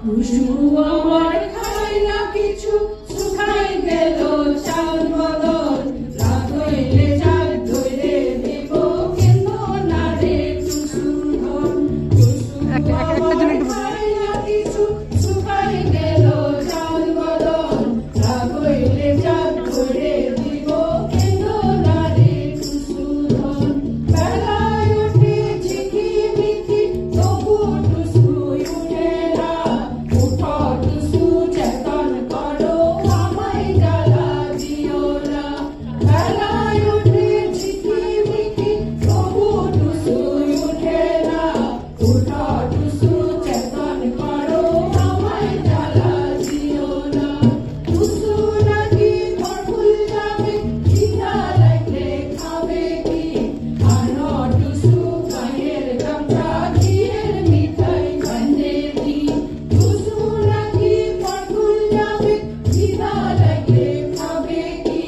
টুসু আমার খায় না কিছু, শুকাই গেল চাল বদল, রাত হইলে চাল ধরে দিব, কেন না রে টুসু ধন। টুসু আমার খায় না কিছু, শুকাই গেল চাল বদল, রাত হইলে চাল ধরে দিব, কেন না রে টুসু ধন। বেলায় উঠে ঝিকিমিকি, তবু টুসু উঠে না। উঠো টুসু চেতন করো, আমায় জ্বালা দিও না। বেলায় উঠে ঝিকিমিকি, তবু টুসু উঠে না। উঠো টুসু চেতন করো, আমায় জ্বালা দিও না। টুসু নাকি ফরফুল যাবে, খিদা লাগলে খাবে কি? আনো টুসু গায়ের গামছা, ঘিয়ের মিঠাই বানিয়ে দি। টুসু নাকি ফরফুল যাবে, খিদা লাগলে খাবে কি?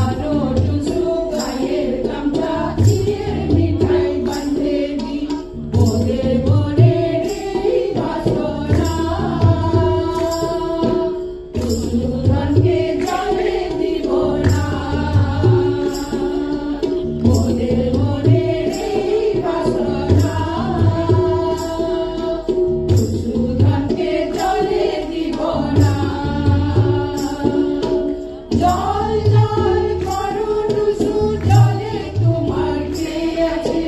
আনো টুসু গায়ের গামছা, ঘিয়ের মিঠাই বানিয়ে দি। ওদের মনে নেই বাসনা, টুসু ধনকে জলে দিব না। ওদের মনে নেই বাসনা, টুসু ধনকে জলে দিব না। জল জল করো টুসু, জলে তোমার কে আছে?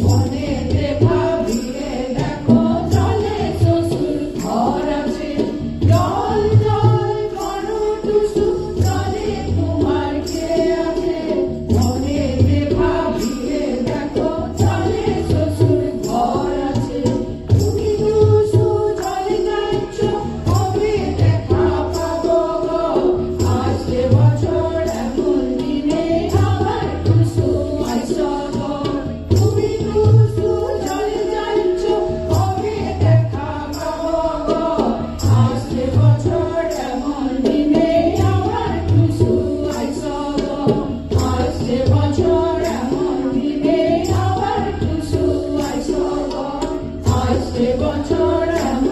মনেতে ভাবিয়ে দেখো, জলে শ্বশুর ঘর আছে। জল জল করো টুসু, জলে তোমার কে আছে? মনেতে ভাবিয়ে দেখো, জলে শ্বশুর ঘর আছে। তুমি টুসু জলে যাচ্ছ, কবে দেখা পাবো গো? আসছে বছর এমন দিনে, আবার টুসু আইসো গো। তুমি টুসু জলে যাচ্ছ, কবে দেখা পাবো গো? আসছে বছর এমন দিনে, আবার টুসু আইসো গো। আসছে বছর এমন দিনে, আবার টুসু আইসো গো। আসছে বছর এমন